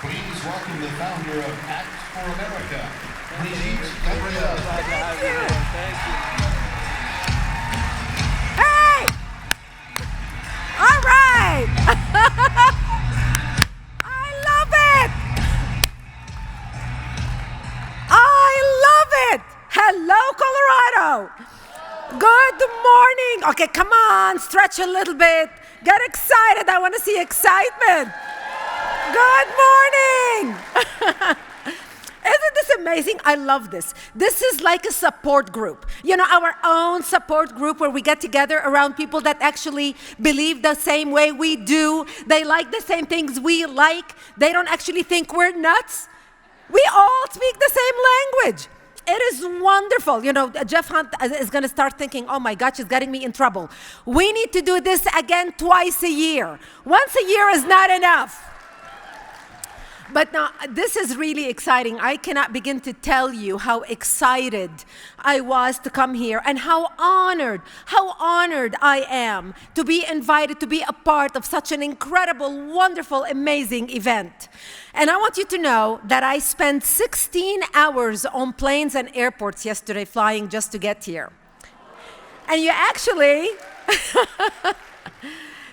Please welcome the founder of Act for America, Brigitte Gabriel. Thank you. Thank you. Hey! All right! I love it! I love it! Hello, Colorado! Good morning! Okay, come on, stretch a little bit. Get excited, I want to see excitement. Good morning! Isn't this amazing? I love this. This is like a support group. You know, our own support group where we get together around people that actually believe the same way we do. They like the same things we like. They don't actually think we're nuts. We all speak the same language. It is wonderful. You know, Jeff Hunt is going to start thinking, oh my God, she's getting me in trouble. We need to do this again twice a year. Once a year is not enough. But now, this is really exciting. I cannot begin to tell you how excited I was to come here and how honored I am to be invited to be a part of such an incredible, wonderful, amazing event. And I want you to know that I spent 16 hours on planes and airports yesterday flying just to get here. And you actually...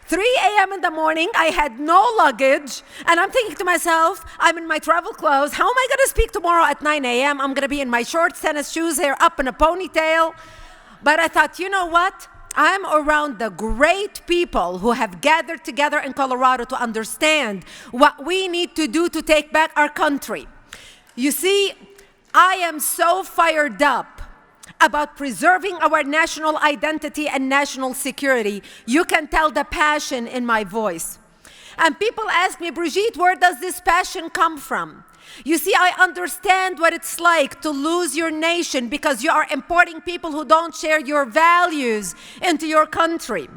3 a.m. in the morning, I had no luggage, and I'm thinking to myself, I'm in my travel clothes, how am I going to speak tomorrow at 9 a.m.? I'm going to be in my shorts, tennis shoes, hair up in a ponytail. But I thought, you know what? I'm around the great people who have gathered together in Colorado to understand what we need to do to take back our country. You see, I am so fired up about preserving our national identity and national security. You can tell the passion in my voice. And people ask me, Brigitte, where does this passion come from? You see, I understand what it's like to lose your nation because you are importing people who don't share your values into your country.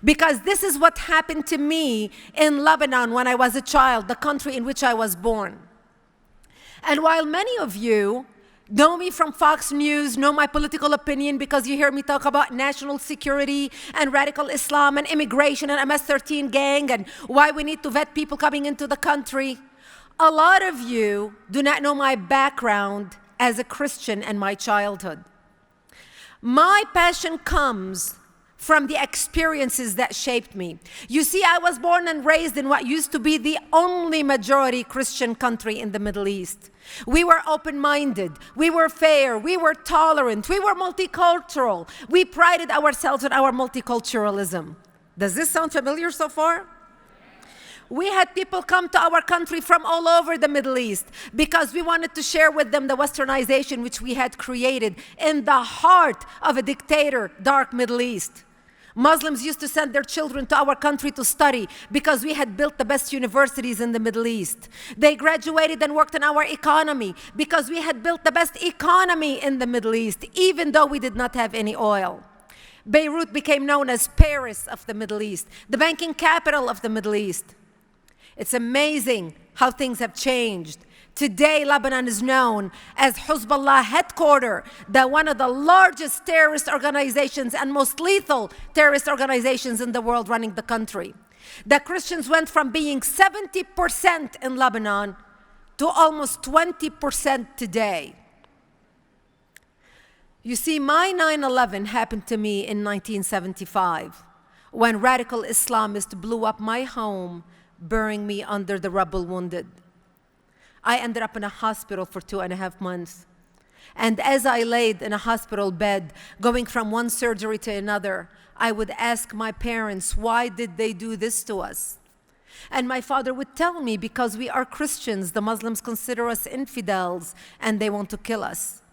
Because this is what happened to me in Lebanon when I was a child, the country in which I was born. And while many of you know me from Fox News, know my political opinion because you hear me talk about national security and radical Islam and immigration and MS-13 gang and why we need to vet people coming into the country. A lot of you do not know my background as a Christian and my childhood. My passion comes from the experiences that shaped me. You see, I was born and raised in what used to be the only majority Christian country in the Middle East. We were open-minded, we were fair, we were tolerant, we were multicultural. We prided ourselves on our multiculturalism. Does this sound familiar so far? We had people come to our country from all over the Middle East because we wanted to share with them the westernization which we had created in the heart of a dictator, dark Middle East. Muslims used to send their children to our country to study because we had built the best universities in the Middle East. They graduated and worked in our economy because we had built the best economy in the Middle East, even though we did not have any oil. Beirut became known as Paris of the Middle East, the banking capital of the Middle East. It's amazing how things have changed. Today, Lebanon is known as Hezbollah headquarters, one of the largest terrorist organizations and most lethal terrorist organizations in the world running the country. The Christians went from being 70% in Lebanon to almost 20% today. You see, my 9/11 happened to me in 1975 when radical Islamists blew up my home, burying me under the rubble wounded. I ended up in a hospital for 2.5 months. And as I laid in a hospital bed, going from one surgery to another, I would ask my parents, why did they do this to us? And my father would tell me, because we are Christians, the Muslims consider us infidels, and they want to kill us.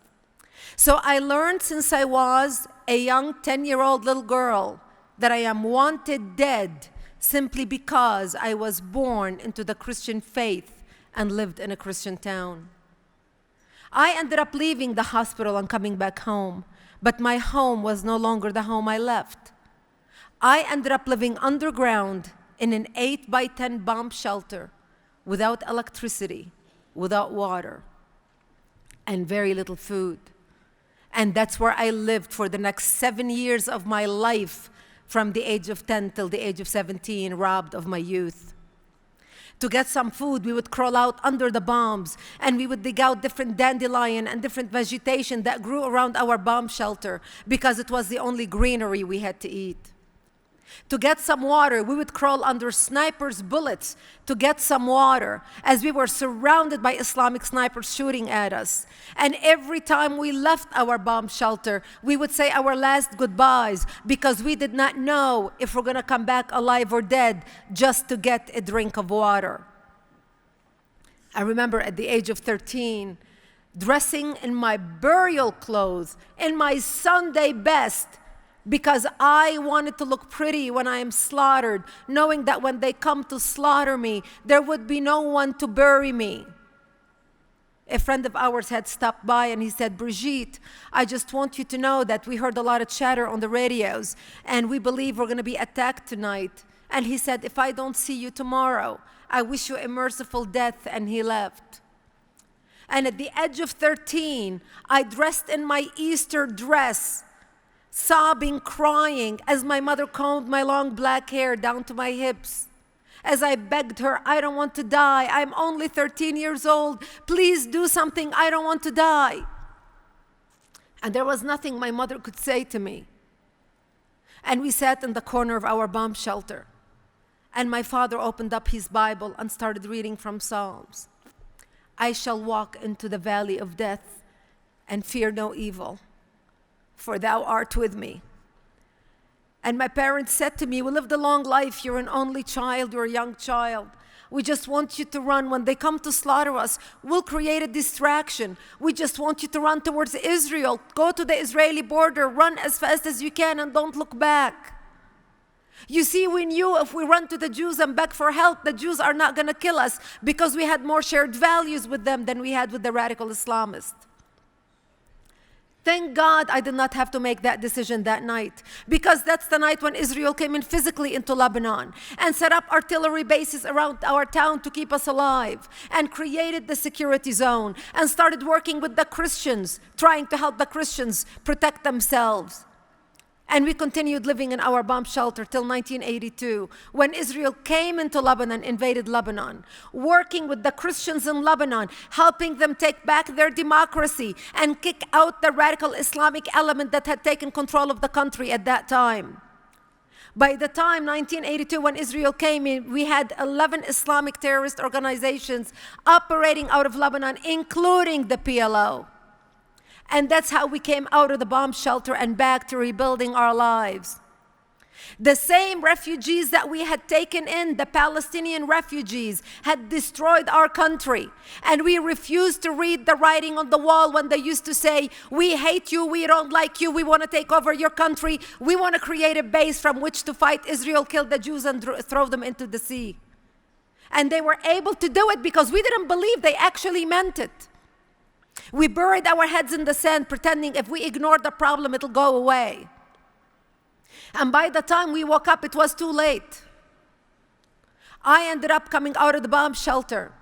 So I learned since I was a young 10-year-old little girl that I am wanted dead simply because I was born into the Christian faith and lived in a Christian town. I ended up leaving the hospital and coming back home, but my home was no longer the home I left. I ended up living underground in an 8x10 bomb shelter without electricity, without water, and very little food. And that's where I lived for the next 7 years of my life, from the age of 10 till the age of 17, robbed of my youth. To get some food, we would crawl out under the bombs, and we would dig out different dandelion and different vegetation that grew around our bomb shelter because it was the only greenery we had to eat. To get some water, we would crawl under snipers' bullets to get some water as we were surrounded by Islamic snipers shooting at us. And every time we left our bomb shelter, we would say our last goodbyes because we did not know if we're going to come back alive or dead just to get a drink of water. I remember at the age of 13, dressing in my burial clothes, in my Sunday best, because I wanted to look pretty when I am slaughtered, knowing that when they come to slaughter me, there would be no one to bury me. A friend of ours had stopped by and he said, Brigitte, I just want you to know that we heard a lot of chatter on the radios and we believe we're going to be attacked tonight. And he said, if I don't see you tomorrow, I wish you a merciful death. And he left. And at the age of 13, I dressed in my Easter dress, sobbing, crying, as my mother combed my long black hair down to my hips. As I begged her, I don't want to die. I'm only 13 years old. Please do something. I don't want to die. And there was nothing my mother could say to me. And we sat in the corner of our bomb shelter. And my father opened up his Bible and started reading from Psalms. I shall walk into the valley of death and fear no evil, for thou art with me. And my parents said to me, we lived a long life. You're an only child. You're a young child. We just want you to run. When they come to slaughter us, we'll create a distraction. We just want you to run towards Israel. Go to the Israeli border. Run as fast as you can and don't look back. You see, we knew if we run to the Jews and beg for help, the Jews are not going to kill us because we had more shared values with them than we had with the radical Islamists. Thank God I did not have to make that decision that night, because that's the night when Israel came in physically into Lebanon and set up artillery bases around our town to keep us alive and created the security zone and started working with the Christians, trying to help the Christians protect themselves. And we continued living in our bomb shelter till 1982, when Israel came into Lebanon, invaded Lebanon, working with the Christians in Lebanon, helping them take back their democracy and kick out the radical Islamic element that had taken control of the country at that time. By the time 1982, when Israel came in, we had 11 Islamic terrorist organizations operating out of Lebanon, including the PLO. And that's how we came out of the bomb shelter and back to rebuilding our lives. The same refugees that we had taken in, the Palestinian refugees, had destroyed our country. And we refused to read the writing on the wall when they used to say, we hate you, we don't like you, we want to take over your country, we want to create a base from which to fight Israel, kill the Jews, and throw them into the sea. And they were able to do it because we didn't believe they actually meant it. We buried our heads in the sand, pretending if we ignore the problem, it'll go away. And by the time we woke up, it was too late. I ended up coming out of the bomb shelter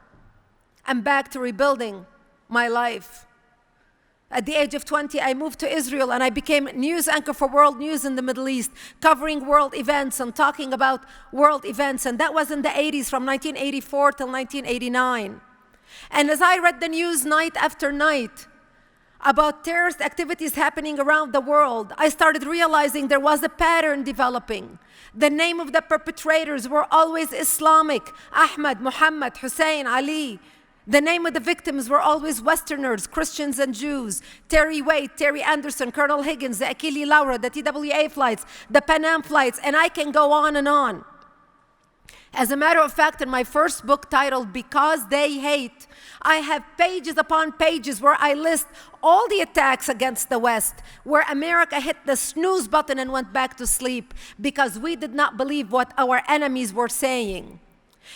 and back to rebuilding my life. At the age of 20, I moved to Israel and I became news anchor for world news in the Middle East, covering world events and talking about world events. And that was in the 80s, from 1984 till 1989. And as I read the news night after night about terrorist activities happening around the world, I started realizing there was a pattern developing. The name of the perpetrators were always Islamic: Ahmed, Muhammad, Hussein, Ali. The name of the victims were always Westerners, Christians and Jews: Terry Waite, Terry Anderson, Colonel Higgins, the Achille Laura, the TWA flights, the Pan Am flights, and I can go on and on. As a matter of fact, in my first book titled Because They Hate, I have pages upon pages where I list all the attacks against the West, where America hit the snooze button and went back to sleep because we did not believe what our enemies were saying.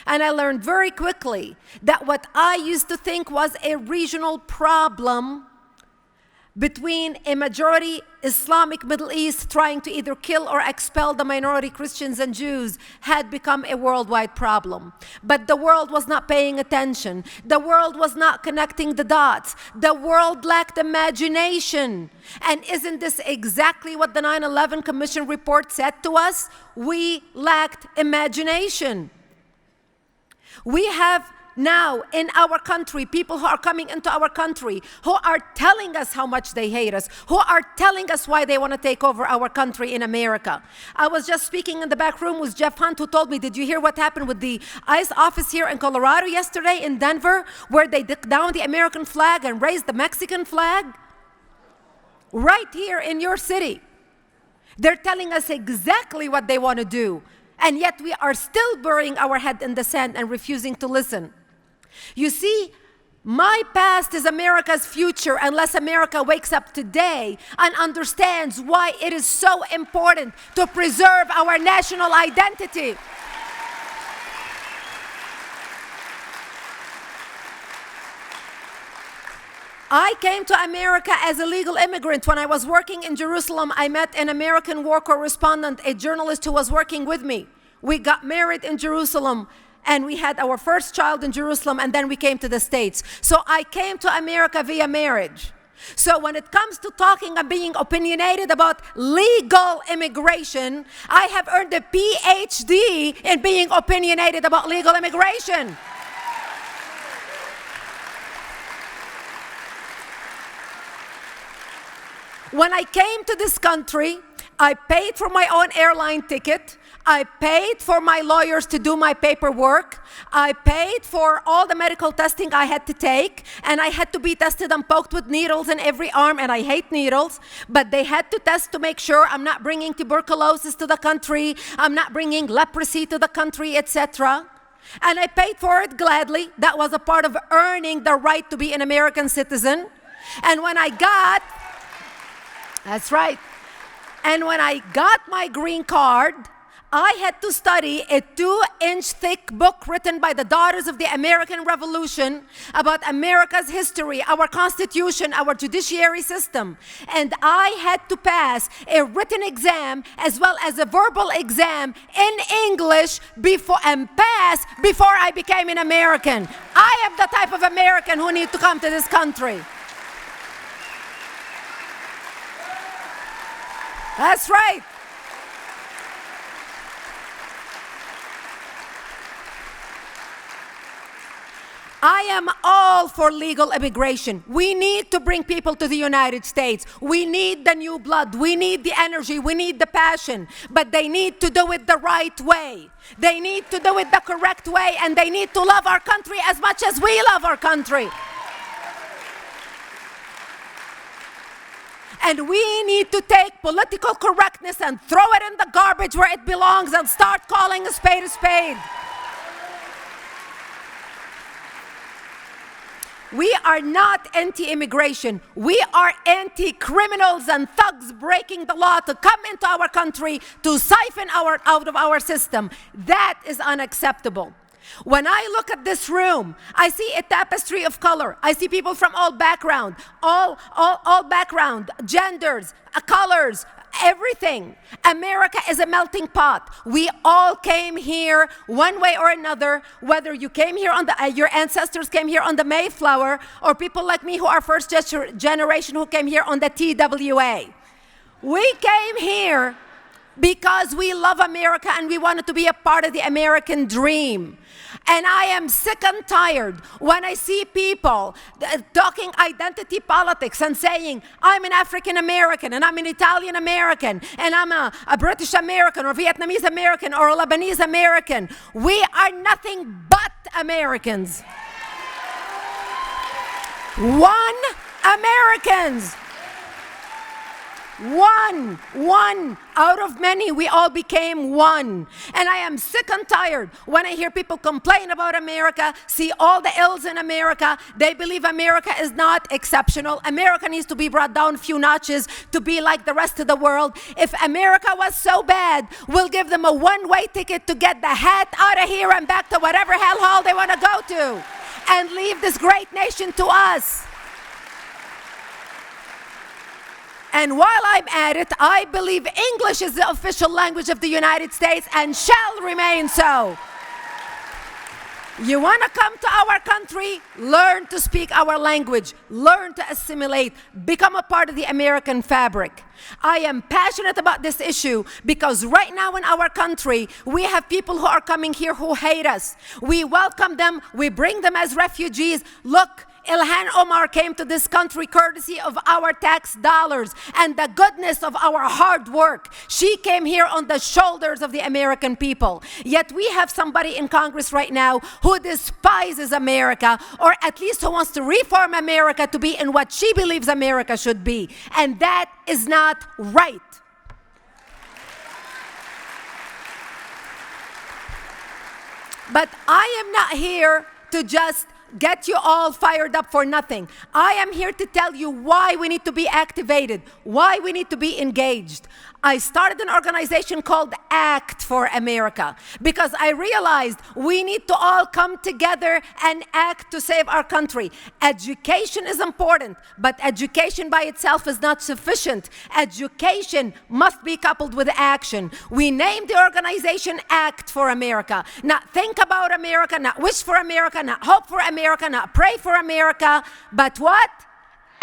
And I learned very quickly that what I used to think was a regional problem between a majority Islamic Middle East trying to either kill or expel the minority Christians and Jews had become a worldwide problem. But the world was not paying attention. The world was not connecting the dots. The world lacked imagination. And isn't this exactly what the 9/11 Commission report said to us? We lacked imagination. We have now in our country people who are coming into our country who are telling us how much they hate us, who are telling us why they want to take over our country in America. I was just speaking in the back room with Jeff Hunt, who told me, did you hear what happened with the ICE office here in Colorado yesterday in Denver, where they took down the American flag and raised the Mexican flag? Right here in your city. They're telling us exactly what they want to do. And yet we are still burying our head in the sand and refusing to listen. You see, my past is America's future unless America wakes up today and understands why it is so important to preserve our national identity. I came to America as a legal immigrant. When I was working in Jerusalem, I met an American war correspondent, a journalist who was working with me. We got married in Jerusalem, and we had our first child in Jerusalem, and then we came to the States. So I came to America via marriage. So when it comes to talking and being opinionated about legal immigration, I have earned a PhD in being opinionated about legal immigration. When I came to this country, I paid for my own airline ticket. I paid for my lawyers to do my paperwork. I paid for all the medical testing I had to take, and I had to be tested and poked with needles in every arm, and I hate needles, but they had to test to make sure I'm not bringing tuberculosis to the country, I'm not bringing leprosy to the country, etc. And I paid for it gladly. That was a part of earning the right to be an American citizen. And when I got, that's right, and when I got my green card, I had to study a 2-inch thick book written by the Daughters of the American Revolution about America's history, our Constitution, our judiciary system. And I had to pass a written exam as well as a verbal exam in English before I became an American. I am the type of American who need to come to this country. That's right. I am all for legal immigration. We need to bring people to the United States. We need the new blood. We need the energy. We need the passion. But they need to do it the right way. They need to do it the correct way, and they need to love our country as much as we love our country. And we need to take political correctness and throw it in the garbage where it belongs and start calling a spade a spade. We are not anti-immigration. We are anti-criminals and thugs breaking the law to come into our country to siphon out of our system. That is unacceptable. When I look at this room, I see a tapestry of color. I see people from all background, all background, genders, colors, everything. America is a melting pot. We all came here one way or another, whether you came here on your ancestors came here on the Mayflower, or people like me who are first generation who came here on the TWA. We came here because we love America and we wanted to be a part of the American dream. And I am sick and tired when I see people talking identity politics and saying, I'm an African American and I'm an Italian American and I'm a British American or Vietnamese American or a Lebanese American. We are nothing but Americans. One Americans. One out of many, we all became one. And I am sick and tired when I hear people complain about America, see all the ills in America. They believe America is not exceptional. America needs to be brought down a few notches to be like the rest of the world. If America was so bad, we'll give them a one-way ticket to get the heck out of here and back to whatever hellhole they want to go to and leave this great nation to us. And while I'm at it, I believe English is the official language of the United States and shall remain so. You want to come to our country? Learn to speak our language. Learn to assimilate. Become a part of the American fabric. I am passionate about this issue because right now in our country, we have people who are coming here who hate us. We welcome them. We bring them as refugees. Look, Ilhan Omar came to this country courtesy of our tax dollars and the goodness of our hard work. She came here on the shoulders of the American people. Yet we have somebody in Congress right now who despises America, or at least who wants to reform America to be in what she believes America should be. And that is not right. But I am not here to just get you all fired up for nothing. I am here to tell you why we need to be activated, why we need to be engaged. I started an organization called Act for America because I realized we need to all come together and act to save our country. Education is important, but education by itself is not sufficient. Education must be coupled with action. We named the organization Act for America. Not think about America, not wish for America, not hope for America, not pray for America, but what?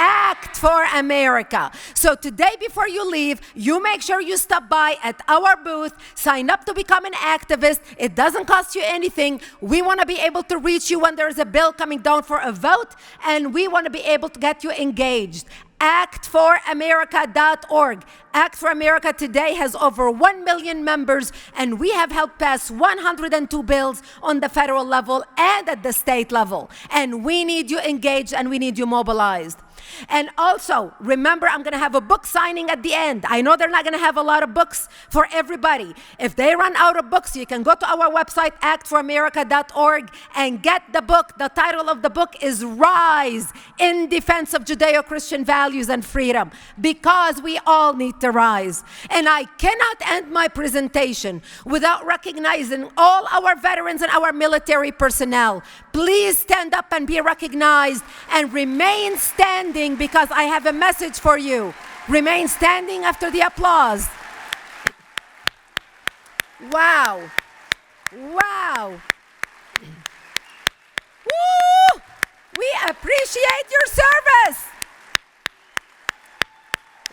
Act for America. So today, before you leave, you make sure you stop by at our booth, sign up to become an activist. It doesn't cost you anything. We want to be able to reach you when there's a bill coming down for a vote, and we want to be able to get you engaged. actforamerica.org. Act for America today has over 1 million members, and we have helped pass 102 bills on the federal level and at the state level. And we need you engaged and we need you mobilized. And also, remember, I'm going to have a book signing at the end. I know they're not going to have a lot of books for everybody. If they run out of books, you can go to our website, actforamerica.org, and get the book. The title of the book is Rise in Defense of Judeo-Christian Values and Freedom, because we all need to rise. And I cannot end my presentation without recognizing all our veterans and our military personnel. Please stand up and be recognized and remain standing, because I have a message for you. Remain standing after the applause. Wow. Wow. Woo! We appreciate your service.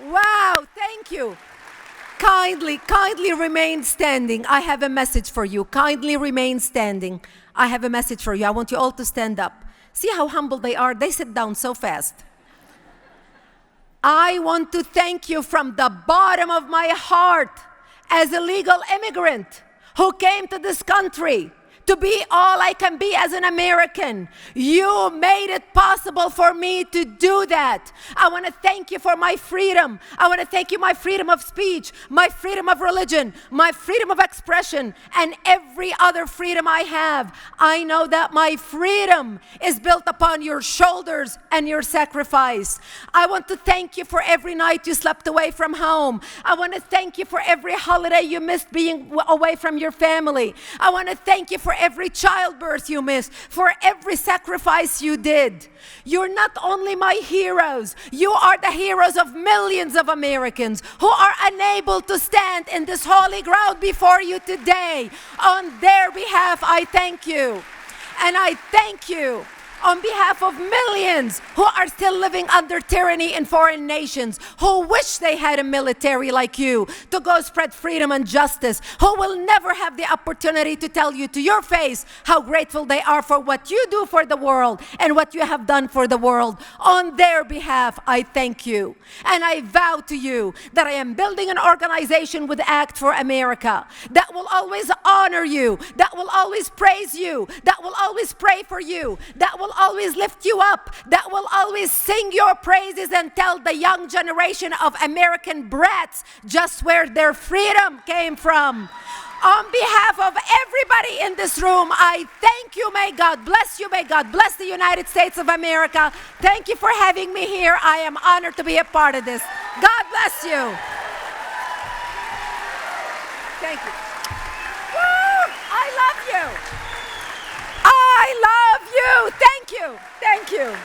Wow, thank you. Kindly remain standing. I have a message for you. Kindly remain standing. I have a message for you. I want you all to stand up. See how humble they are? They sit down so fast. I want to thank you from the bottom of my heart as a legal immigrant who came to this country to be all I can be as an American. You made it possible for me to do that. I want to thank you for my freedom. I want to thank you my freedom of speech, my freedom of religion, my freedom of expression, and every other freedom I have. I know that my freedom is built upon your shoulders and your sacrifice. I want to thank you for every night you slept away from home. I want to thank you for every holiday you missed being away from your family. I want to thank you for every childbirth you missed, for every sacrifice you did. You're not only my heroes, you are the heroes of millions of Americans who are unable to stand in this holy ground before you today. On their behalf, I thank you. And I thank you on behalf of millions who are still living under tyranny in foreign nations, who wish they had a military like you to go spread freedom and justice, who will never have the opportunity to tell you to your face how grateful they are for what you do for the world and what you have done for the world. On their behalf, I thank you. And I vow to you that I am building an organization with Act for America that will always honor you, that will always praise you, that will always pray for you, that will always lift you up, that will always sing your praises and tell the young generation of American brats just where their freedom came from. On behalf of everybody in this room, I thank you. May God bless you. May God bless the United States of America. Thank you for having me here. I am honored to be a part of this. God bless you. Thank you. Woo! I love you. I love you. Thank you. Thank you.